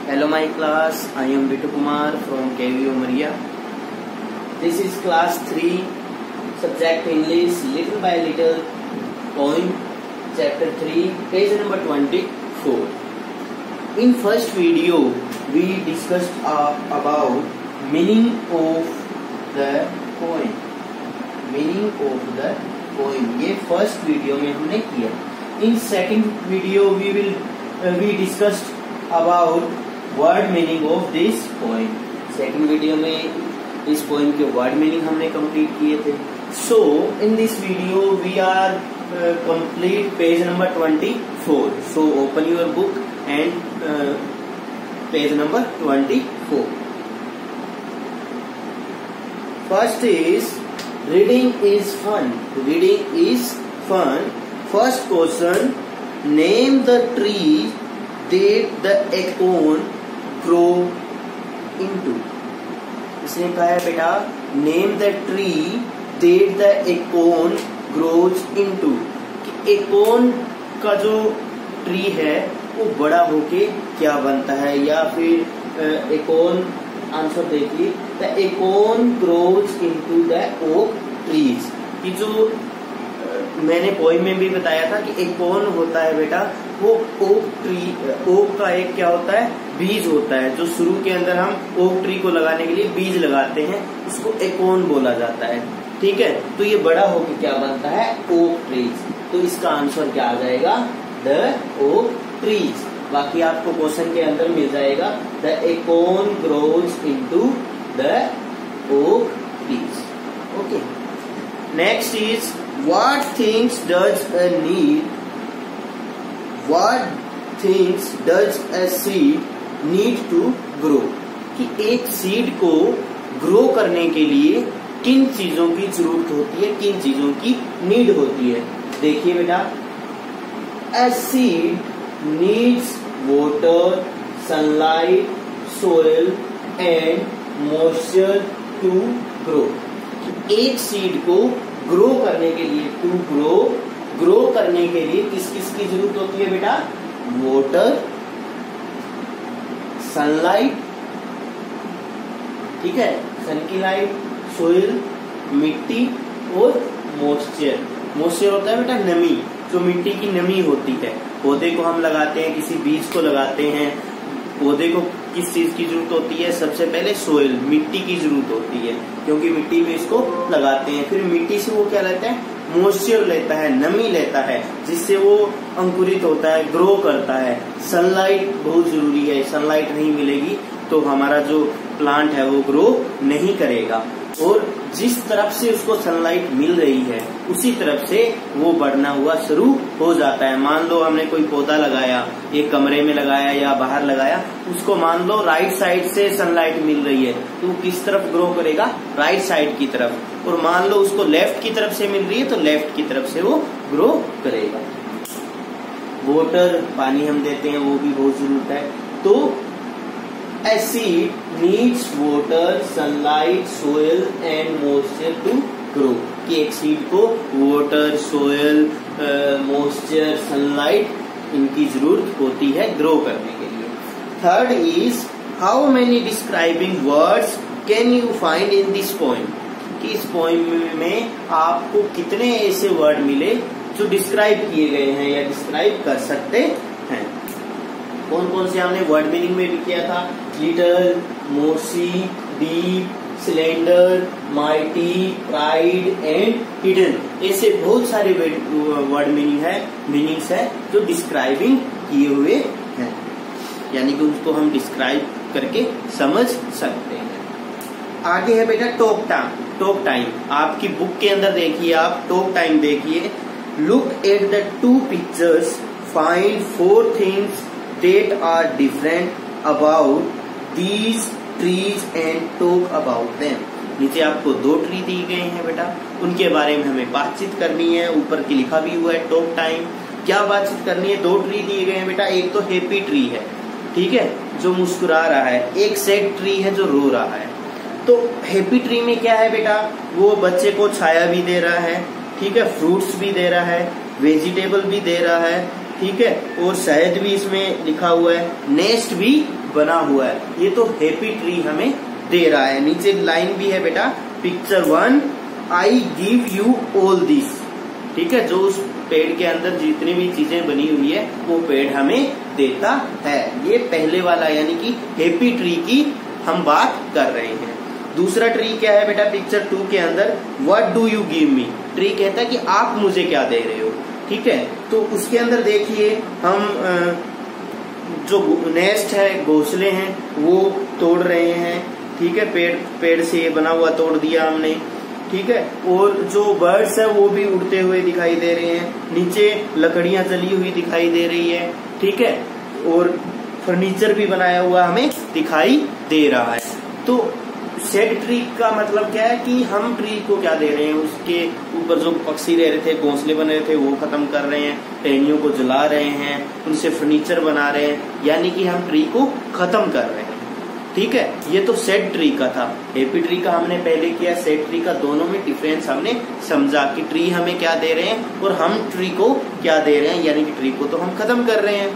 Hello my class, I am Bitu Kumar from KV Umaria. This is class 3, subject English, little by little, poem, chapter 3, page number 24. In first video, we discussed about meaning of the poem. Meaning of the poem. ये first video में हमने किया. In second video, we discussed about word meaning of this poem. Second video में इस poem के word meaning हमने complete किए थे. So in this video we are complete page number 24. So open your book and page number 24. First is reading is fun. Reading is fun. First question: name the trees that the acorn grow into. इसने कहा है बेटा name the tree that the acorn grows into. कि acorn का जो tree है वो बड़ा होके क्या बनता है, या फिर acorn आंसर देखिए, the acorn grows into the oak trees. कि जो मैंने पोइम में भी बताया था कि एकोन होता है बेटा, वो ओक ट्री, ओक का एक क्या होता है, बीज होता है, जो शुरू के अंदर हम ओक ट्री को लगाने के लिए बीज लगाते हैं, उसको एकोन बोला जाता है. ठीक है, तो ये बड़ा होकर क्या बनता है, ओक ट्रीज. तो इसका आंसर क्या आ जाएगा, द ओक ट्रीज. बाकी आपको क्वेश्चन के अंदर मिल जाएगा the acorn grows into the oak trees. Okay, next is what things does a seed need to grow. कि एक सीड को ग्रो करने के लिए किन चीजों की जरूरत होती है, किन चीजों की नीड होती है. देखिए बेटा, a seed needs water, sunlight, soil and moisture to grow. एक सीड को ग्रो करने के लिए, टू ग्रो करने के लिए किस किस की जरूरत होती है बेटा, वाटर, सनलाइट, ठीक है, सन की लाइट, सोइल, मिट्टी और मॉइस्चर. मॉइस्चर होता है बेटा नमी, जो मिट्टी की नमी होती है. पौधे को हम लगाते हैं, किसी बीज को लगाते हैं, पौधे को किस चीज की जरूरत होती है, सबसे पहले सोइल, मिट्टी की जरूरत होती है, क्योंकि मिट्टी में इसको लगाते हैं. फिर मिट्टी से वो क्या लेता है, मॉइस्चर लेता है, नमी लेता है, जिससे वो अंकुरित होता है, ग्रो करता है. सनलाइट बहुत जरूरी है, सनलाइट नहीं मिलेगी तो हमारा जो प्लांट है वो ग्रो नहीं करेगा. और जिस तरफ से उसको सनलाइट मिल रही है उसी तरफ से वो बढ़ना हुआ शुरू हो जाता है. मान लो हमने कोई पौधा लगाया, एक कमरे में लगाया या बाहर लगाया, उसको मान लो राइट साइड से सनलाइट मिल रही है तो वो किस तरफ ग्रो करेगा, राइट साइड की तरफ. और मान लो उसको लेफ्ट की तरफ से मिल रही है तो लेफ्ट की तरफ से वो ग्रो करेगा. वाटर, पानी हम देते हैं, वो भी बहुत जरूरत है. तो a seed needs water, sunlight, soil and moisture to grow. कि एक सीड को वाटर, सोयल, मॉइस्चर, सनलाइट इनकी जरूरत होती है ग्रो करने के लिए. Third is how many describing words can you find in this poem. कि इस पोएम में आपको कितने ऐसे वर्ड मिले जो डिस्क्राइब किए गए हैं या डिस्क्राइब कर सकते हैं. कौन कौन से हमने वर्ड मीनिंग में भी किया था, लिटल, मोसी, deep, cylinder, mighty, pride and hidden. ऐसे बहुत सारे वर्ड मीनिंग्स है जो डिस्क्राइबिंग किए हुए हैं, यानी कि उसको हम डिस्क्राइब करके समझ सकते हैं. आगे है बेटा टॉक टाइम. आपकी बुक के अंदर देखिए, आप टॉक टाइम देखिए. Look at the two pictures, find 4 things that are different about these trees and talk about them. नीचे आपको 2 ट्री दिए गए हैं बेटा, उनके बारे में हमें बातचीत करनी है. ऊपर की लिखा भी हुआ है टॉक टाइम. क्या बातचीत करनी है, 2 ट्री दिए गए हैं बेटा. एक तो हैप्पी ट्री है, ठीक है, जो मुस्कुरा रहा है. एक सैड ट्री है जो रो रहा है. तो हैप्पी ट्री में क्या है बेटा, वो बच्चे को छाया भी दे रहा है, ठीक है, फ्रूट्स भी दे रहा है, वेजिटेबल भी दे रहा है, ठीक है, और शहद भी इसमें लिखा हुआ है, नेस्ट भी बना हुआ है। ये तो हैप्पी ट्री हमें दे रहा है। नीचे लाइन भी है बेटा, picture 1 I give you all this, ठीक है, जो उस पेड़ के अंदर जितनी भी चीजें बनी हुई है वो पेड़ हमें देता है। ये पहले वाला यानी कि हैप्पी ट्री की हम बात कर रहे हैं। दूसरा ट्री क्या है बेटा, पिक्चर 2 के अंदर, what do you give me, tree कहता है कि आप मुझे क्या दे रहे हो, ठीक है। तो उसके अंदर देखिए हम जो नेस्ट है, घोंसले हैं, वो तोड़ रहे हैं, ठीक है, पेड़ से ये बना हुआ तोड़ दिया हमने, ठीक है, और जो बर्ड्स है वो भी उड़ते हुए दिखाई दे रहे हैं, नीचे लकड़ियां जली हुई दिखाई दे रही है, ठीक है, और फर्नीचर भी बनाया हुआ हमें दिखाई दे रहा है। तो सेड ट्री का मतलब क्या है कि हम ट्री को क्या दे रहे हैं, उसके ऊपर जो पक्षी रह रहे थे, घोंसले बने रहे थे, वो खत्म कर रहे हैं, टहनियों को जला रहे हैं, उनसे फर्नीचर बना रहे हैं, यानी कि हम ट्री को खत्म कर रहे हैं, ठीक है। ये तो सेड ट्री का था। हैप्पी ट्री का हमने पहले किया, सेड ट्री का, दोनों में डिफरेंस हमने समझा कि ट्री हमें क्या दे रहे हैं और हम ट्री को क्या दे रहे हैं, यानी कि ट्री को तो हम खत्म कर रहे हैं।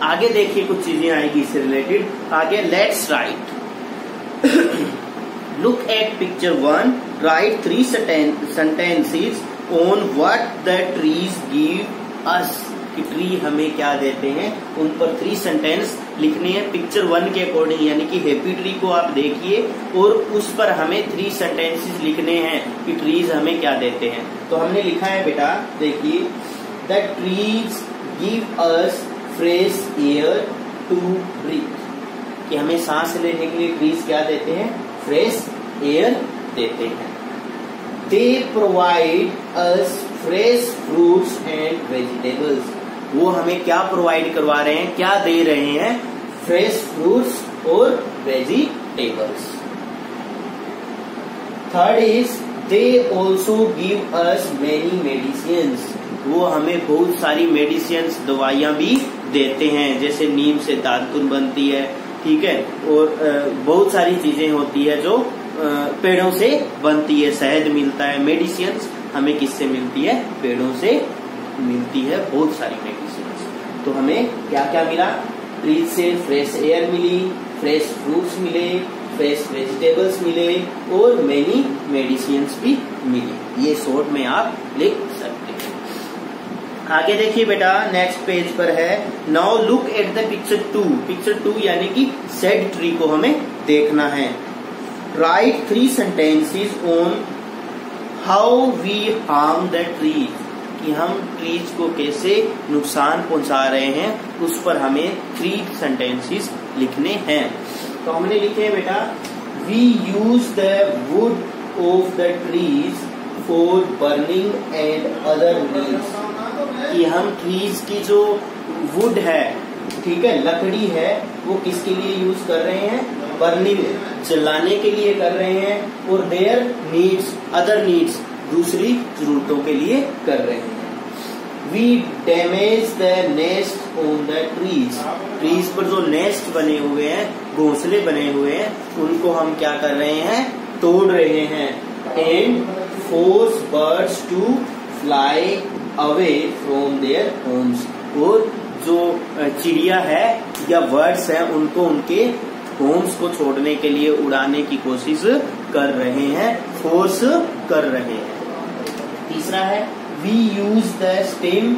आगे देखिए कुछ चीजें आएगी इससे रिलेटेड। आगे let's write, look at picture 1, write 3 sentences on what the trees give us, कि ट्री हमें क्या देते हैं, उन पर 3 सेंटेंस लिखने हैं पिक्चर 1 के अकॉर्डिंग, यानी कि हैप्पी ट्री को आप देखिए और उस पर हमें 3 सेंटेंसेस लिखने हैं कि ट्रीज हमें क्या देते हैं। तो हमने लिखा है बेटा, देखिए, the trees give us fresh air to breathe, कि हमें सांस लेने के लिए ट्रीज क्या देते हैं, फ्रेश एयर देते हैं। They provide us fresh fruits and vegetables, वो हमें क्या प्रोवाइड करवा रहे हैं, क्या दे रहे हैं, फ्रेश फ्रूट्स और vegetables. Third is they also give us many medicines, वो हमें बहुत सारी मेडिसिन्स, दवाइयां भी देते हैं, जैसे नीम से दातुन बनती है, ठीक है, और बहुत सारी चीजें होती है जो पेड़ों से बनती है, शहद मिलता है, मेडिसिन्स हमें किससे मिलती है, पेड़ों से मिलती है, बहुत सारी मेडिसिन्स। तो हमें क्या क्या मिला, ट्रीज से फ्रेश एयर मिली, फ्रेश फ्रूट्स मिले, फ्रेश वेजिटेबल्स मिले और मेनी मेडिसिन्स भी मिली। ये शॉर्ट में आप लिख सकते हैं। आगे देखिए बेटा, नेक्स्ट पेज पर है, now look at the picture 2, picture 2 यानी कि सेड ट्री को हमें देखना है। Write 3 sentences on how we harm the trees, कि हम ट्रीज को कैसे नुकसान पहुंचा रहे हैं, उस पर हमें 3 सेंटेंसेस लिखने हैं। तो हमने लिखे हैं बेटा, we use the wood of the trees for burning and other needs, कि हम ट्रीज की जो वुड है, ठीक है, लकड़ी है, वो किसके लिए यूज कर रहे हैं, बर्निंग, जलाने के लिए कर रहे हैं, और देयर नीड्स, अदर नीड्स, दूसरी जरूरतों के लिए कर रहे हैं। We damage the nest on the trees, trees पर जो नेस्ट बने हुए हैं, घोंसले बने हुए हैं, उनको हम क्या कर रहे हैं, तोड़ रहे हैं। And force birds to fly away from their homes, और जो चिड़िया है या बर्ड्स हैं, उनको उनके होम्स को छोड़ने के लिए उड़ाने की कोशिश कर रहे हैं, फोर्स कर रहे हैं। तीसरा है, we use the stem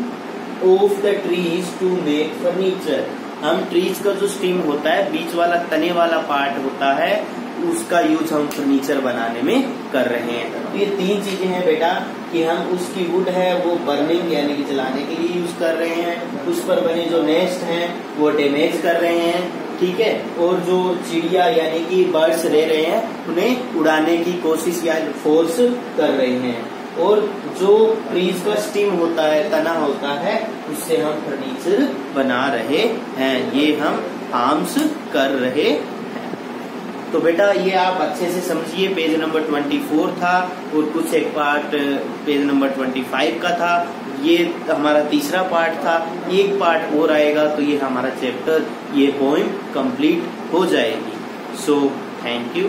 of the trees to make furniture, हम ट्रीज का जो स्टेम होता है, बीच वाला तने वाला पार्ट होता है, उसका यूज हम फर्नीचर बनाने में कर रहे हैं। तो ये 3 चीजें हैं बेटा, कि हम उसकी वुड है वो बर्निंग यानी कि जलाने के लिए यूज कर रहे हैं, उस पर बने जो नेस्ट हैं वो डैमेज कर रहे हैं, ठीक है, और जो चिड़िया यानी कि बर्ड्स रह रहे हैं उन्हें उड़ाने की कोशिश या फोर्स कर रहे हैं, और जो ट्रीज का स्टीम होता है, तना होता है, उससे हम फर्नीचर बना रहे हैं, ये हम हार्म्स कर रहे हैं। तो बेटा ये आप अच्छे से समझिए, पेज नंबर 24 था और कुछ एक पार्ट पेज नंबर 25 का था, ये हमारा तीसरा पार्ट था, एक पार्ट और आएगा तो ये हमारा चैप्टर, ये पोएम कंप्लीट हो जाएगी। So thank you.